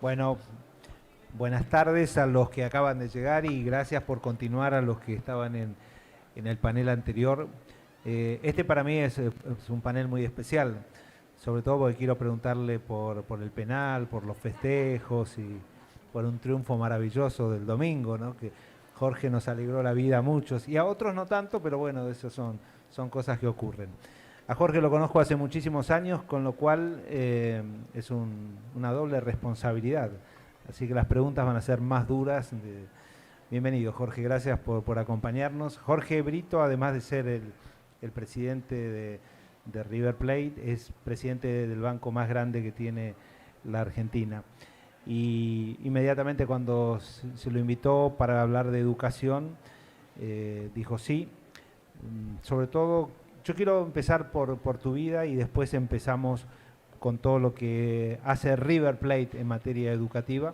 Bueno, buenas tardes a los que acaban de llegar y gracias por continuar a los que estaban en el panel anterior. Este para mí es un panel muy especial, sobre todo porque quiero preguntarle por el penal, por los festejos y por un triunfo maravilloso del domingo, ¿no? Que Jorge nos alegró la vida a muchos y a otros no tanto, pero bueno, eso son cosas que ocurren. A Jorge lo conozco hace muchísimos años, con lo cual es una doble responsabilidad. Así que las preguntas van a ser más duras. Bienvenido, Jorge, gracias por acompañarnos. Jorge Brito, además de ser el presidente de River Plate, es presidente del banco más grande que tiene la Argentina. Y inmediatamente cuando se lo invitó para hablar de educación, dijo sí. Sobre todo, yo quiero empezar por tu vida y después empezamos con todo lo que hace River Plate en materia educativa,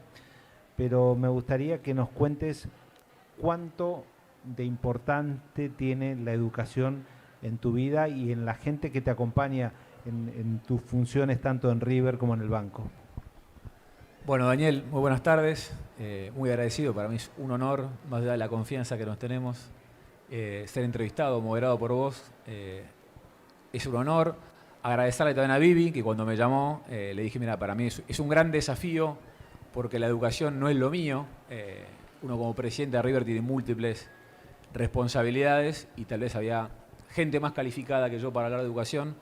pero me gustaría que nos cuentes cuánto de importante tiene la educación en tu vida y en la gente que te acompaña en tus funciones tanto en River como en el banco. Bueno, Daniel, muy buenas tardes. Muy agradecido, para mí es un honor, más allá de la confianza que nos tenemos, ser entrevistado, moderado por vos. Es un honor. Agradecerle también a Vivi, que cuando me llamó le dije, mira, para mí es un gran desafío porque la educación no es lo mío. Uno como presidente de River tiene múltiples responsabilidades y tal vez había gente más calificada que yo para hablar de educación,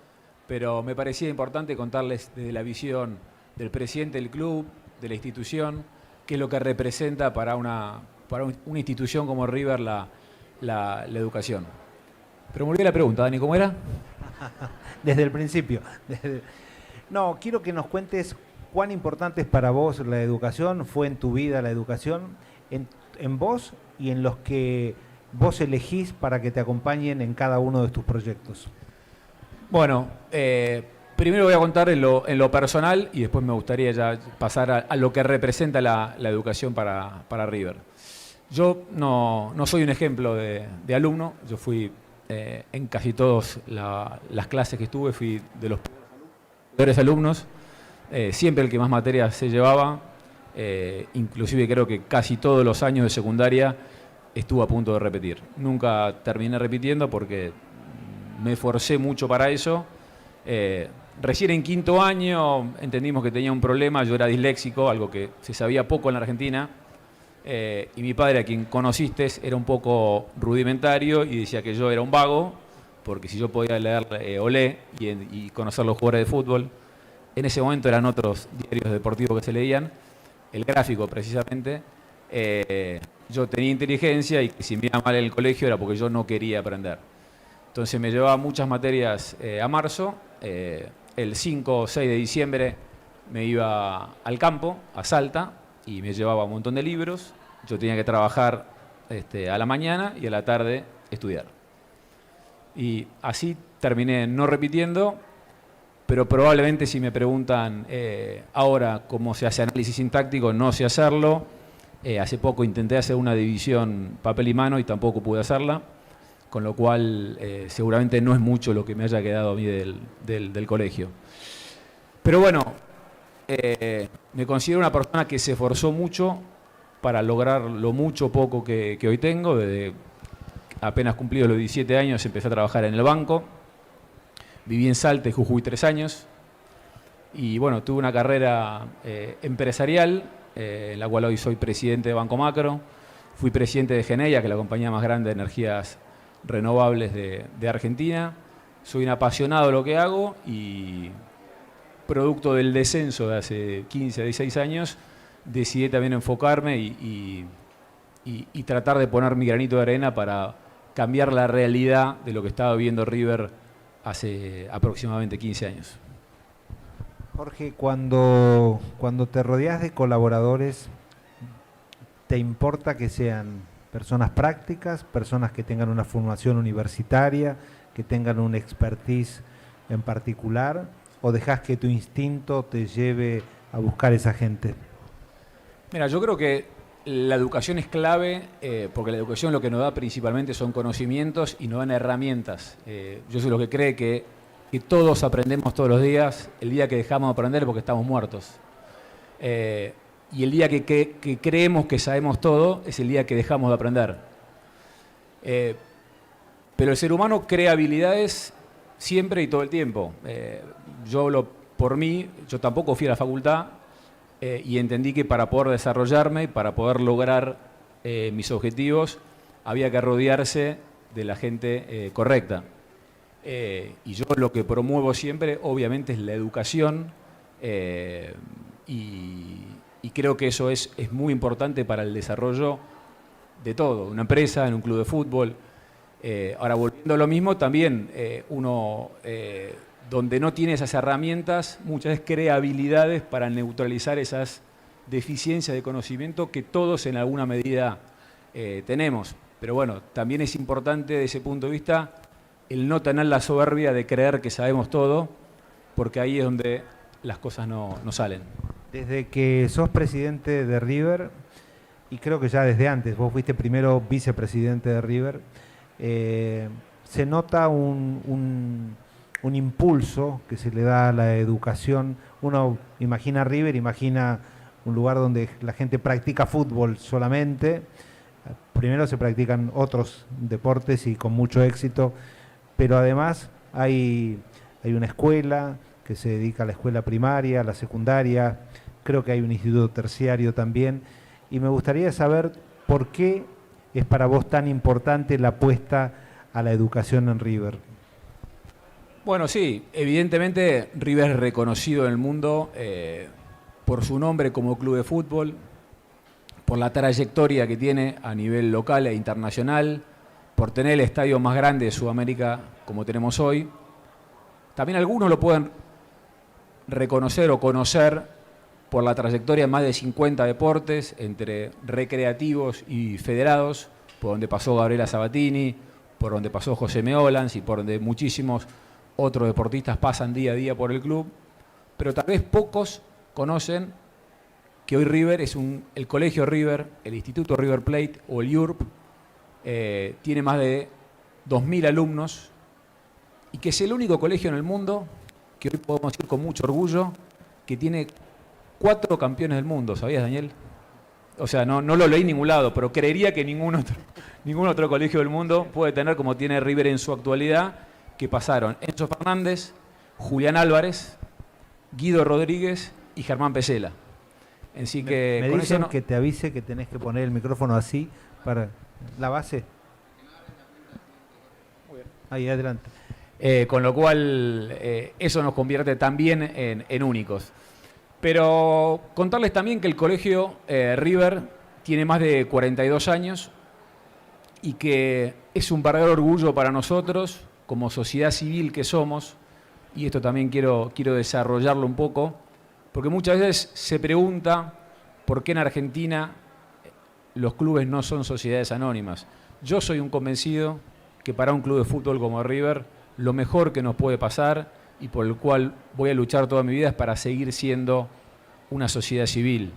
pero me parecía importante contarles desde la visión del presidente del club, de la institución, qué es lo que representa para una institución como River la educación. Pero me olvidé la pregunta, Dani, ¿cómo era? Desde el principio. No, quiero que nos cuentes cuán importante es para vos la educación, fue en tu vida la educación, en vos y en los que vos elegís para que te acompañen en cada uno de tus proyectos. Bueno, primero voy a contar en lo personal y después me gustaría ya pasar a lo que representa la educación para River. Yo no soy un ejemplo de alumno, yo fui en casi todas las clases que estuve, fui de los peores alumnos, siempre el que más materias se llevaba, inclusive creo que casi todos los años de secundaria estuve a punto de repetir. Nunca terminé repitiendo porque me esforcé mucho para eso. Recién en quinto año entendimos que tenía un problema, yo era disléxico, algo que se sabía poco en la Argentina, y mi padre, a quien conociste, era un poco rudimentario y decía que yo era un vago, porque si yo podía leer Olé y conocer los jugadores de fútbol, en ese momento eran otros diarios deportivos que se leían, el Gráfico precisamente, yo tenía inteligencia y que si me iba mal en el colegio era porque yo no quería aprender. Entonces me llevaba muchas materias a marzo. El 5 o 6 de diciembre me iba al campo, a Salta, y me llevaba un montón de libros. Yo tenía que trabajar a la mañana y a la tarde estudiar. Y así terminé no repitiendo, pero probablemente si me preguntan ahora cómo se hace análisis sintáctico, no sé hacerlo. Hace poco intenté hacer una división papel y mano y tampoco pude hacerla, con lo cual seguramente no es mucho lo que me haya quedado a mí del colegio. Pero bueno, me considero una persona que se esforzó mucho para lograr lo mucho poco que hoy tengo. Desde apenas cumplidos los 17 años empecé a trabajar en el banco. Viví en Salta y Jujuy 3 años. Y bueno, tuve una carrera empresarial, en la cual hoy soy presidente de Banco Macro. Fui presidente de Geneia, que es la compañía más grande de energías renovables de Argentina. Soy un apasionado de lo que hago y producto del descenso de hace 15 a 16 años decidí también enfocarme y tratar de poner mi granito de arena para cambiar la realidad de lo que estaba viviendo River hace aproximadamente 15 años. Jorge, cuando te rodeas de colaboradores, ¿te importa que sean personas prácticas, personas que tengan una formación universitaria, que tengan un expertise en particular, o dejas que tu instinto te lleve a buscar esa gente? Mira, yo creo que la educación es clave porque la educación lo que nos da principalmente son conocimientos y nos dan herramientas. Yo soy lo que cree que todos aprendemos todos los días, el día que dejamos de aprender porque estamos muertos. y el día que creemos que sabemos todo es el día que dejamos de aprender. Pero el ser humano crea habilidades siempre y todo el tiempo. Yo hablo por mí, yo tampoco fui a la facultad y entendí que para poder desarrollarme, para poder lograr mis objetivos, había que rodearse de la gente correcta. Y yo lo que promuevo siempre, obviamente, es la educación y creo que eso es muy importante para el desarrollo de todo, una empresa, en un club de fútbol. Ahora, volviendo a lo mismo, también uno, donde no tiene esas herramientas, muchas veces crea habilidades para neutralizar esas deficiencias de conocimiento que todos en alguna medida tenemos. Pero bueno, también es importante desde ese punto de vista el no tener la soberbia de creer que sabemos todo, porque ahí es donde las cosas no salen. Desde que sos presidente de River, y creo que ya desde antes, vos fuiste primero vicepresidente de River, se nota un impulso que se le da a la educación. Uno imagina River, imagina un lugar donde la gente practica fútbol solamente. Primero se practican otros deportes y con mucho éxito, pero además hay una escuela que se dedica a la escuela primaria, a la secundaria, creo que hay un instituto terciario también, y me gustaría saber por qué es para vos tan importante la apuesta a la educación en River. Bueno, sí, evidentemente River es reconocido en el mundo por su nombre como club de fútbol, por la trayectoria que tiene a nivel local e internacional, por tener el estadio más grande de Sudamérica como tenemos hoy. También algunos lo pueden reconocer o conocer por la trayectoria en más de 50 deportes, entre recreativos y federados, por donde pasó Gabriela Sabatini, por donde pasó José Meolans y por donde muchísimos otros deportistas pasan día a día por el club. Pero tal vez pocos conocen que hoy River es el Colegio River, el Instituto River Plate o el IURP, tiene más de 2.000 alumnos y que es el único colegio en el mundo que hoy podemos decir con mucho orgullo que tiene 4 campeones del mundo. ¿Sabías, Daniel? O sea, no lo leí en ningún lado, pero creería que ningún otro colegio del mundo puede tener como tiene River en su actualidad, que pasaron Enzo Fernández, Julián Álvarez, Guido Rodríguez y Germán Pesela. Así que me con dicen eso que te avise que tenés que poner el micrófono así para la base. Ahí, adelante. Con lo cual, eso nos convierte también en únicos. Pero contarles también que el colegio River tiene más de 42 años y que es un verdadero orgullo para nosotros, como sociedad civil que somos, y esto también quiero desarrollarlo un poco, porque muchas veces se pregunta por qué en Argentina los clubes no son sociedades anónimas. Yo soy un convencido que para un club de fútbol como River, lo mejor que nos puede pasar y por el cual voy a luchar toda mi vida es para seguir siendo una sociedad civil.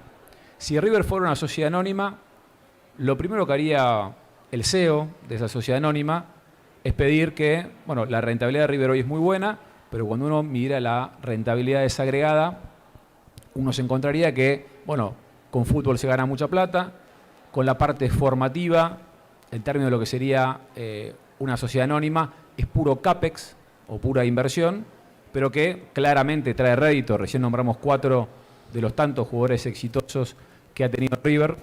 Si River fuera una sociedad anónima, lo primero que haría el CEO de esa sociedad anónima es pedir que, bueno, la rentabilidad de River hoy es muy buena, pero cuando uno mira la rentabilidad desagregada, uno se encontraría que, bueno, con fútbol se gana mucha plata, con la parte formativa, en términos de lo que sería una sociedad anónima, es puro CAPEX o pura inversión, pero que claramente trae rédito. Recién nombramos 4 de los tantos jugadores exitosos que ha tenido River.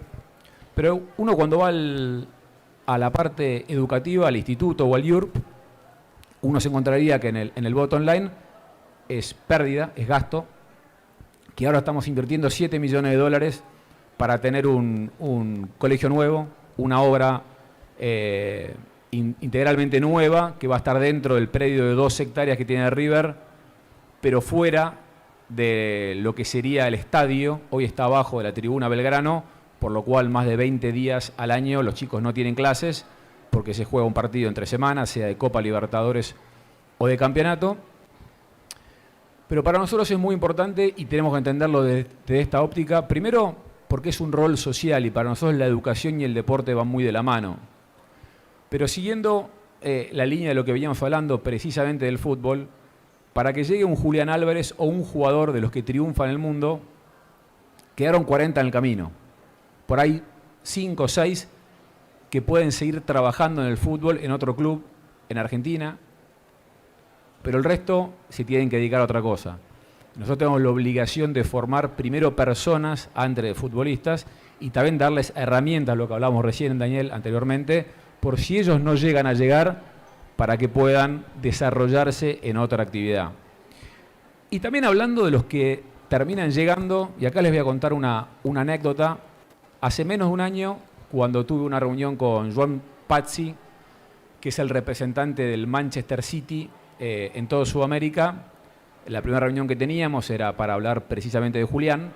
Pero uno cuando va a la parte educativa, al instituto o al IURP, uno se encontraría que en el bottom line es pérdida, es gasto, que ahora estamos invirtiendo $7 millones para tener un colegio nuevo, una obra integralmente nueva, que va a estar dentro del predio de 2 hectáreas que tiene River, pero fuera de lo que sería el estadio. Hoy está abajo de la tribuna Belgrano, por lo cual más de 20 días al año los chicos no tienen clases, porque se juega un partido entre semanas, sea de Copa Libertadores o de campeonato. Pero para nosotros es muy importante y tenemos que entenderlo desde esta óptica. Primero, porque es un rol social y para nosotros la educación y el deporte van muy de la mano. Pero siguiendo la línea de lo que veníamos hablando precisamente del fútbol, para que llegue un Julián Álvarez o un jugador de los que triunfan en el mundo, quedaron 40 en el camino. Por ahí 5 o 6 que pueden seguir trabajando en el fútbol en otro club en Argentina, pero el resto se tienen que dedicar a otra cosa. Nosotros tenemos la obligación de formar primero personas antes de futbolistas y también darles herramientas, lo que hablábamos recién, Daniel, anteriormente, por si ellos no llegan a llegar, para que puedan desarrollarse en otra actividad. Y también hablando de los que terminan llegando, y acá les voy a contar una anécdota. Hace menos de un año, cuando tuve una reunión con Joan Pazzi, que es el representante del Manchester City en toda Sudamérica, la primera reunión que teníamos era para hablar precisamente de Julián.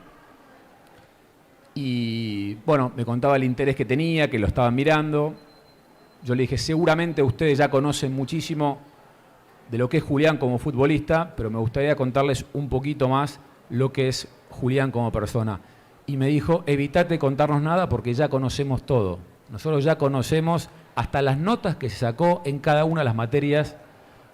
Y bueno, me contaba el interés que tenía, que lo estaban mirando. Yo le dije, seguramente ustedes ya conocen muchísimo de lo que es Julián como futbolista, pero me gustaría contarles un poquito más lo que es Julián como persona. Y me dijo, evitate contarnos nada porque ya conocemos todo. Nosotros ya conocemos hasta las notas que se sacó en cada una de las materias.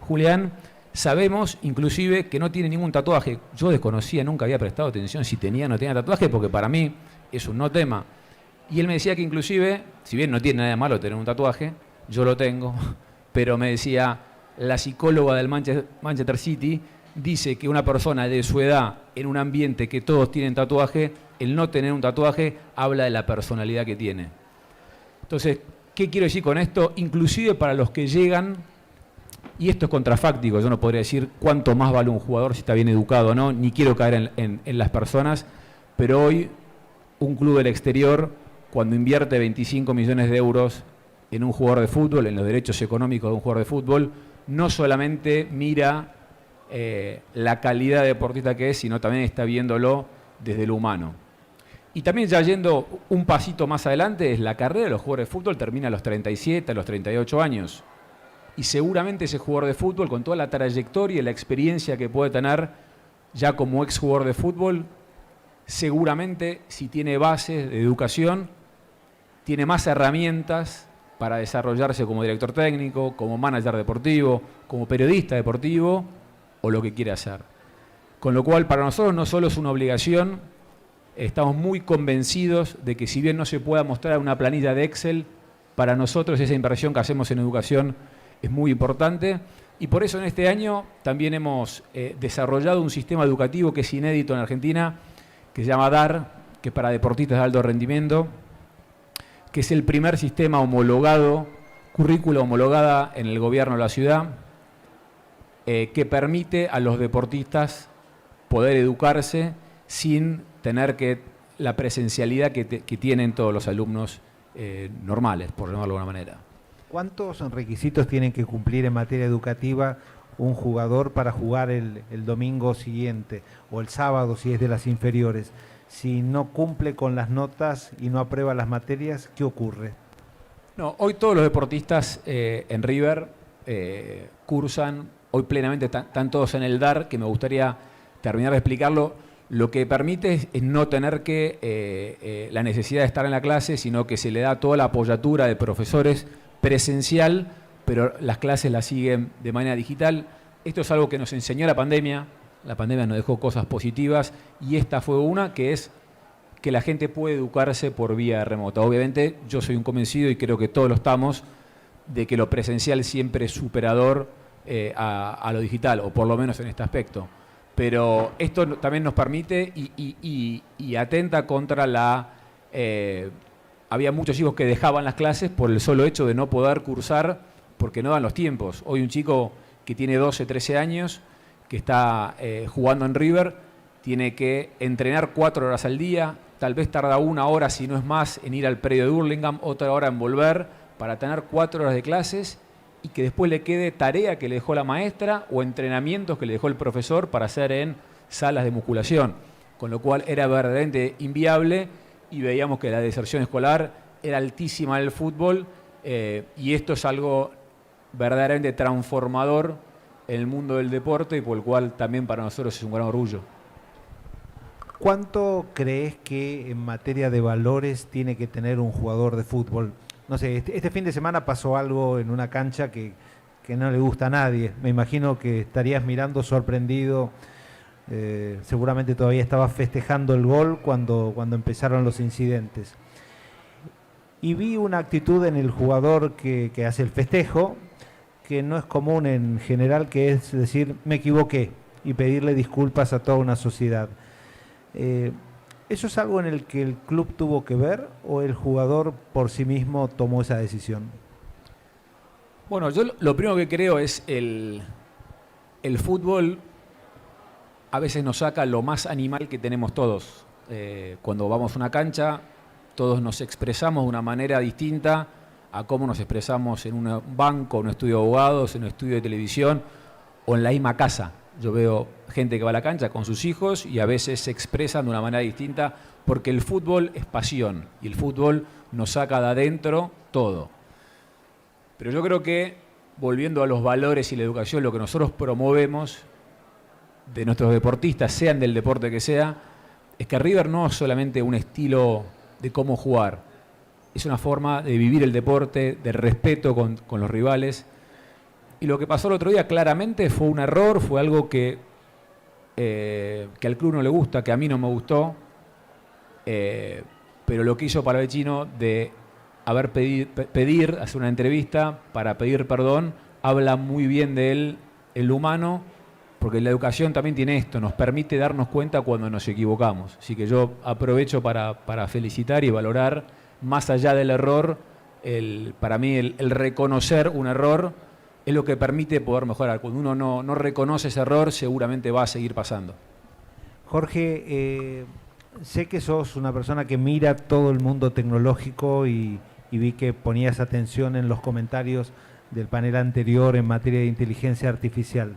Julián, sabemos inclusive que no tiene ningún tatuaje. Yo desconocía, nunca había prestado atención si tenía o no tenía tatuaje, porque para mí es un no tema. Y él me decía que inclusive, si bien no tiene nada de malo tener un tatuaje, yo lo tengo, pero me decía, la psicóloga del Manchester City dice que una persona de su edad en un ambiente que todos tienen tatuaje, el no tener un tatuaje habla de la personalidad que tiene. Entonces, ¿qué quiero decir con esto? Inclusive para los que llegan, y esto es contrafáctico, yo no podría decir cuánto más vale un jugador si está bien educado o no, ni quiero caer en las personas, pero hoy un club del exterior, cuando invierte 25 millones de euros en un jugador de fútbol, en los derechos económicos de un jugador de fútbol, no solamente mira la calidad de deportista que es, sino también está viéndolo desde lo humano. Y también ya yendo un pasito más adelante, es la carrera de los jugadores de fútbol termina a los 37, a los 38 años. Y seguramente ese jugador de fútbol, con toda la trayectoria y la experiencia que puede tener ya como ex jugador de fútbol, seguramente si tiene bases de educación, tiene más herramientas para desarrollarse como director técnico, como manager deportivo, como periodista deportivo o lo que quiere hacer. Con lo cual, para nosotros no solo es una obligación, estamos muy convencidos de que si bien no se pueda mostrar una planilla de Excel, para nosotros esa inversión que hacemos en educación es muy importante. Y por eso en este año también hemos desarrollado un sistema educativo que es inédito en Argentina, que se llama DAR, que es para deportistas de alto rendimiento, que es el primer sistema homologado, currícula homologada en el gobierno de la ciudad, que permite a los deportistas poder educarse sin tener que la presencialidad que tienen todos los alumnos normales, por llamarlo de alguna manera. ¿Cuántos requisitos tienen que cumplir en materia educativa un jugador para jugar el domingo siguiente o el sábado si es de las inferiores? Si no cumple con las notas y no aprueba las materias, ¿qué ocurre? No, hoy todos los deportistas en River cursan, hoy plenamente están todos en el DAR, que me gustaría terminar de explicarlo. Lo que permite es no tener que la necesidad de estar en la clase, sino que se le da toda la apoyatura de profesores presencial, pero las clases las siguen de manera digital. Esto es algo que nos enseñó la pandemia nos dejó cosas positivas y esta fue una, que es que la gente puede educarse por vía remota. Obviamente yo soy un convencido y creo que todos lo estamos, de que lo presencial siempre es superador a lo digital, o por lo menos en este aspecto. Pero esto también nos permite y atenta contra la... había muchos chicos que dejaban las clases por el solo hecho de no poder cursar porque no dan los tiempos. Hoy un chico que tiene 12, 13 años, que está jugando en River, tiene que entrenar 4 horas al día, tal vez tarda 1 hora, si no es más, en ir al predio de Hurlingham, otra hora en volver, para tener 4 horas de clases y que después le quede tarea que le dejó la maestra o entrenamientos que le dejó el profesor para hacer en salas de musculación. Con lo cual era verdaderamente inviable y veíamos que la deserción escolar era altísima en el fútbol y esto es algo verdaderamente transformador en el mundo del deporte y por el cual también para nosotros es un gran orgullo. ¿Cuánto crees que en materia de valores tiene que tener un jugador de fútbol? No sé, este fin de semana pasó algo en una cancha que no le gusta a nadie. Me imagino que estarías mirando sorprendido Seguramente todavía estaba festejando el gol cuando empezaron los incidentes. Y vi una actitud en el jugador que hace el festejo, que no es común en general, que es decir, me equivoqué, y pedirle disculpas a toda una sociedad. ¿Eso es algo en el que el club tuvo que ver o el jugador por sí mismo tomó esa decisión? Bueno, yo lo primero que creo es el fútbol a veces nos saca lo más animal que tenemos todos. Cuando vamos a una cancha, todos nos expresamos de una manera distinta a cómo nos expresamos en un banco, en un estudio de abogados, en un estudio de televisión o en la misma casa. Yo veo gente que va a la cancha con sus hijos y a veces se expresan de una manera distinta porque el fútbol es pasión y el fútbol nos saca de adentro todo. Pero yo creo que, volviendo a los valores y la educación, lo que nosotros promovemos de nuestros deportistas, sean del deporte que sea, es que River no es solamente un estilo de cómo jugar, es una forma de vivir el deporte, de respeto con los rivales. Y lo que pasó el otro día claramente fue un error, fue algo que al club no le gusta, que a mí no me gustó, pero lo que hizo Palavecino de hacer una entrevista para pedir perdón, habla muy bien de él, el humano, porque la educación también tiene esto, nos permite darnos cuenta cuando nos equivocamos. Así que yo aprovecho para felicitar y valorar, más allá del error, para mí el reconocer un error es lo que permite poder mejorar. Cuando uno no reconoce ese error, seguramente va a seguir pasando. Jorge, sé que sos una persona que mira todo el mundo tecnológico y vi que ponías atención en los comentarios del panel anterior en materia de inteligencia artificial.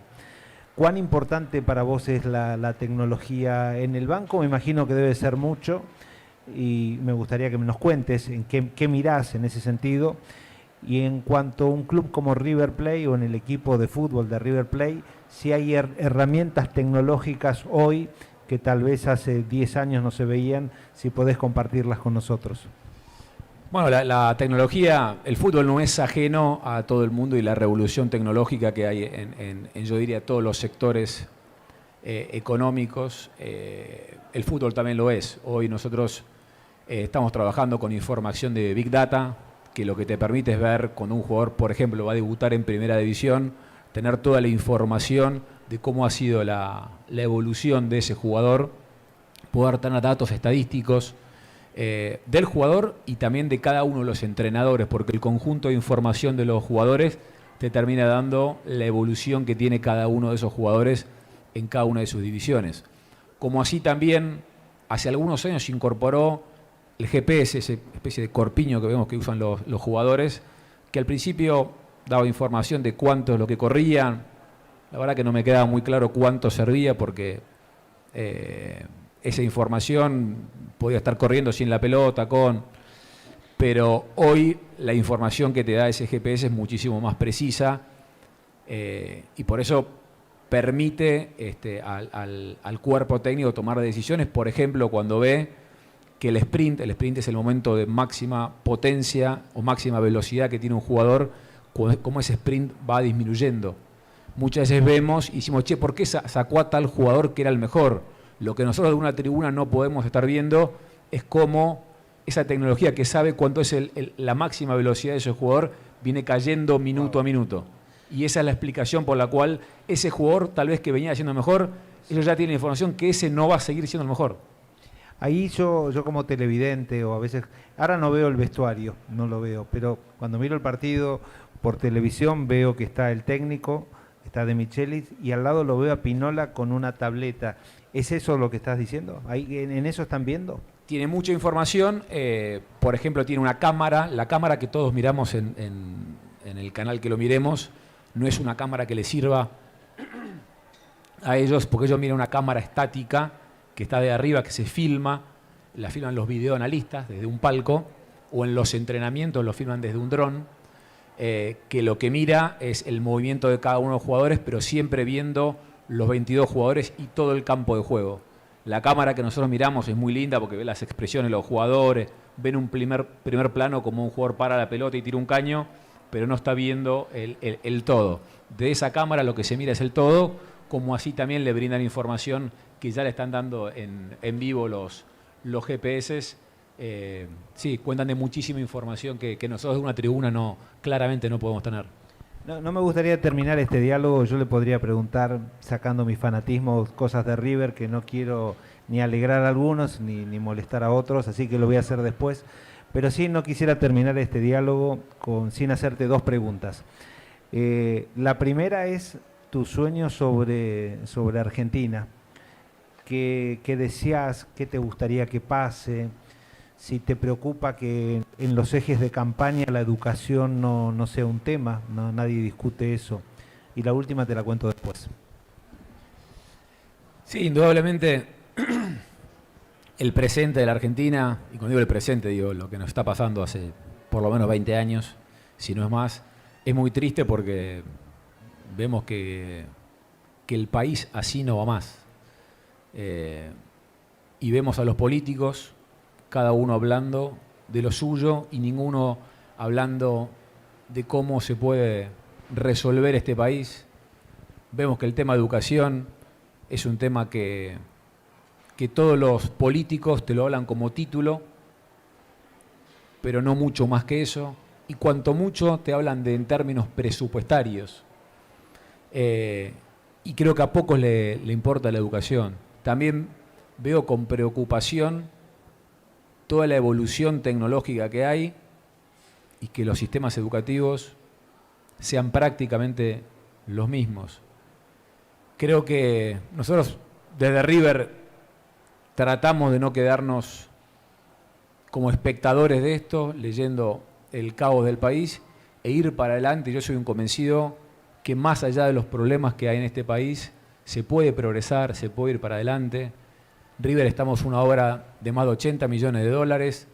¿Cuán importante para vos es la tecnología en el banco? Me imagino que debe ser mucho y me gustaría que nos cuentes en qué mirás en ese sentido. Y en cuanto a un club como River Plate o en el equipo de fútbol de River Plate, si hay herramientas tecnológicas hoy que tal vez hace 10 años no se veían, si podés compartirlas con nosotros. Bueno, la tecnología, el fútbol no es ajeno a todo el mundo y la revolución tecnológica que hay en yo diría, todos los sectores económicos. El fútbol también lo es. Hoy nosotros estamos trabajando con información de Big Data, que lo que te permite es ver cuando un jugador, por ejemplo, va a debutar en Primera División, tener toda la información de cómo ha sido la evolución de ese jugador, poder tener datos estadísticos del jugador y también de cada uno de los entrenadores, porque el conjunto de información de los jugadores te termina dando la evolución que tiene cada uno de esos jugadores en cada una de sus divisiones. Como así también hace algunos años se incorporó el GPS, esa especie de corpiño que vemos que usan los jugadores, que al principio daba información de cuánto es lo que corrían. La verdad que no me quedaba muy claro cuánto servía porque esa información podía estar corriendo sin la pelota, pero hoy la información que te da ese GPS es muchísimo más precisa y por eso permite al cuerpo técnico tomar decisiones, por ejemplo, cuando ve que el sprint es el momento de máxima potencia o máxima velocidad que tiene un jugador, cómo ese sprint va disminuyendo. Muchas veces vemos y decimos, che, ¿por qué sacó a tal jugador que era el mejor? Lo que nosotros de una tribuna no podemos estar viendo es cómo esa tecnología que sabe cuánto es la máxima velocidad de ese jugador viene cayendo minuto a minuto. Y esa es la explicación por la cual ese jugador, tal vez que venía siendo mejor, ellos ya tienen información que ese no va a seguir siendo el mejor. Ahí yo como televidente o a veces, ahora no veo el vestuario, no lo veo, pero cuando miro el partido por televisión veo que está el técnico, está De Michelis y al lado lo veo a Pinola con una tableta. ¿Es eso lo que estás diciendo? ¿Ahí, en eso están viendo? Tiene mucha información, por ejemplo tiene una cámara, la cámara que todos miramos en el canal que lo miremos, no es una cámara que les sirva a ellos, porque ellos miran una cámara estática que está de arriba, que se filma, la filman los videoanalistas desde un palco, o en los entrenamientos lo filman desde un dron, que lo que mira es el movimiento de cada uno de los jugadores, pero siempre viendo los 22 jugadores y todo el campo de juego. La cámara que nosotros miramos es muy linda porque ve las expresiones de los jugadores, ven un primer plano como un jugador para la pelota y tira un caño, pero no está viendo el todo. De esa cámara lo que se mira es el todo, como así también le brindan información que ya le están dando en vivo los GPS. Sí, cuentan de muchísima información que nosotros de una tribuna claramente no podemos tener. No me gustaría terminar este diálogo. Yo le podría preguntar, sacando mi fanatismo, cosas de River que no quiero ni alegrar a algunos ni molestar a otros, así que lo voy a hacer después. Pero sí, no quisiera terminar este diálogo sin hacerte dos preguntas. La primera es tu sueño sobre Argentina. ¿Qué deseas? ¿Qué te gustaría que pase? Si te preocupa que en los ejes de campaña la educación no sea un tema, nadie discute eso. Y la última te la cuento después. Sí, indudablemente el presente de la Argentina, y cuando digo el presente digo lo que nos está pasando hace por lo menos 20 años, si no es más, es muy triste porque vemos que el país así no va más. Y vemos a los políticos, cada uno hablando de lo suyo y ninguno hablando de cómo se puede resolver este país. Vemos que el tema de educación es un tema que todos los políticos te lo hablan como título, pero no mucho más que eso, y cuanto mucho te hablan en términos presupuestarios. Y creo que a pocos le importa la educación. También veo con preocupación toda la evolución tecnológica que hay y que los sistemas educativos sean prácticamente los mismos. Creo que nosotros desde River tratamos de no quedarnos como espectadores de esto, leyendo el caos del país e ir para adelante. Yo soy un convencido que más allá de los problemas que hay en este país, se puede progresar, se puede ir para adelante. River estamos una obra de más de 80 millones de dólares.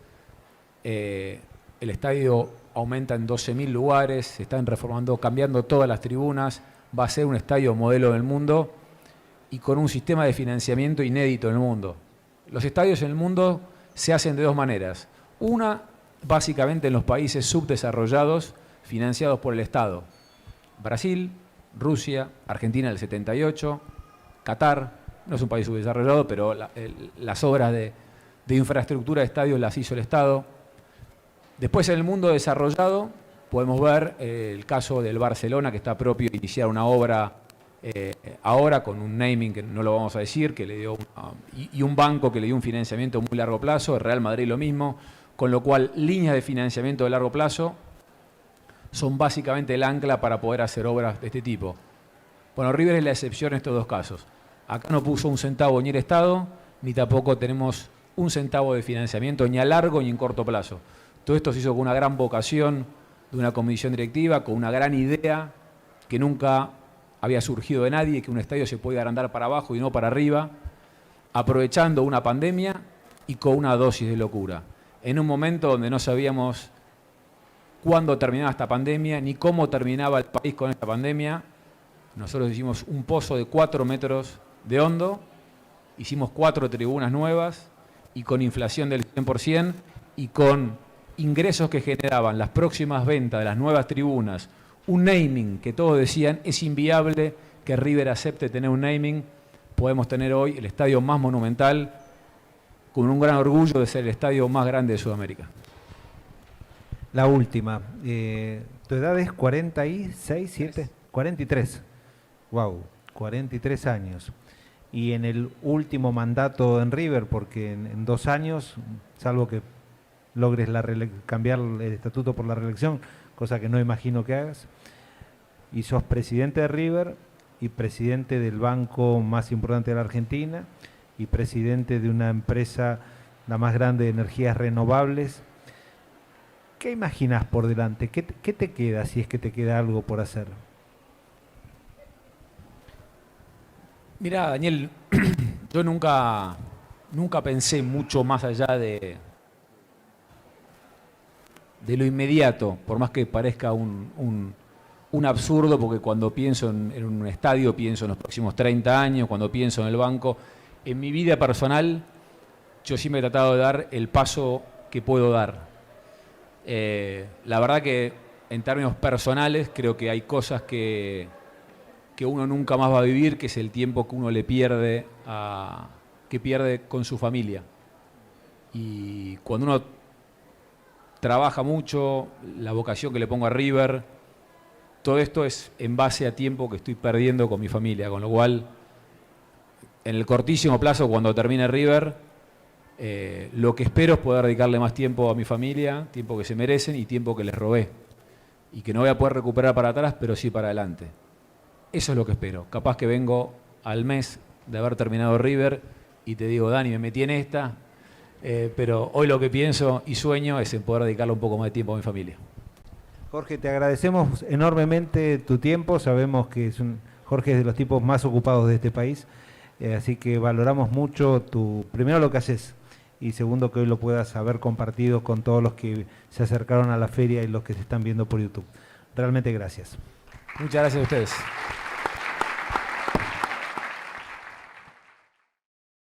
El estadio aumenta en 12.000 lugares, se están reformando, cambiando todas las tribunas. Va a ser un estadio modelo del mundo y con un sistema de financiamiento inédito en el mundo. Los estadios en el mundo se hacen de dos maneras. Una, básicamente en los países subdesarrollados, financiados por el Estado. Brasil, Rusia, Argentina del 78, Qatar. No es un país subdesarrollado, pero las obras de infraestructura de estadios las hizo el Estado. Después en el mundo desarrollado podemos ver el caso del Barcelona, que está propio de iniciar una obra ahora con un naming que no lo vamos a decir, que le dio y un banco que le dio un financiamiento a muy largo plazo, el Real Madrid lo mismo, con lo cual líneas de financiamiento de largo plazo son básicamente el ancla para poder hacer obras de este tipo. Bueno, River es la excepción en estos dos casos. Acá no puso un centavo ni el Estado, ni tampoco tenemos un centavo de financiamiento, ni a largo ni en corto plazo. Todo esto se hizo con una gran vocación de una comisión directiva, con una gran idea que nunca había surgido de nadie, que un estadio se podía agrandar para abajo y no para arriba, aprovechando una pandemia y con una dosis de locura. En un momento donde no sabíamos cuándo terminaba esta pandemia, ni cómo terminaba el país con esta pandemia, nosotros hicimos un pozo de 4 metros de hondo, hicimos 4 tribunas nuevas y con inflación del 100% y con ingresos que generaban las próximas ventas de las nuevas tribunas, un naming que todos decían es inviable que River acepte tener un naming, podemos tener hoy el estadio más monumental con un gran orgullo de ser el estadio más grande de Sudamérica. La última, tu edad es 46, 7, 43. Wow, 43 años. Y en el último mandato en River, porque en 2 años, salvo que logres cambiar el estatuto por la reelección, cosa que no imagino que hagas, y sos presidente de River y presidente del banco más importante de la Argentina y presidente de una empresa la más grande de energías renovables. ¿Qué imaginas por delante? ¿Qué te queda si es que te queda algo por hacer? Mirá, Daniel, yo nunca pensé mucho más allá de lo inmediato, por más que parezca un absurdo, porque cuando pienso en un estadio pienso en los próximos 30 años, cuando pienso en el banco. En mi vida personal, yo siempre he tratado de dar el paso que puedo dar. La verdad que en términos personales creo que hay cosas que que uno nunca más va a vivir, que es el tiempo que uno le pierde que pierde con su familia. Y cuando uno trabaja mucho, la vocación que le pongo a River, todo esto es en base a tiempo que estoy perdiendo con mi familia, con lo cual, en el cortísimo plazo, cuando termine River, lo que espero es poder dedicarle más tiempo a mi familia, tiempo que se merecen y tiempo que les robé. Y que no voy a poder recuperar para atrás, pero sí para adelante. Eso es lo que espero. Capaz que vengo al mes de haber terminado River y te digo, Dani, me metí en esta, pero hoy lo que pienso y sueño es en poder dedicarle un poco más de tiempo a mi familia. Jorge, te agradecemos enormemente tu tiempo. Sabemos que Jorge es de los tipos más ocupados de este país, así que valoramos mucho primero lo que haces y segundo que hoy lo puedas haber compartido con todos los que se acercaron a la feria y los que se están viendo por YouTube. Realmente gracias. Muchas gracias a ustedes.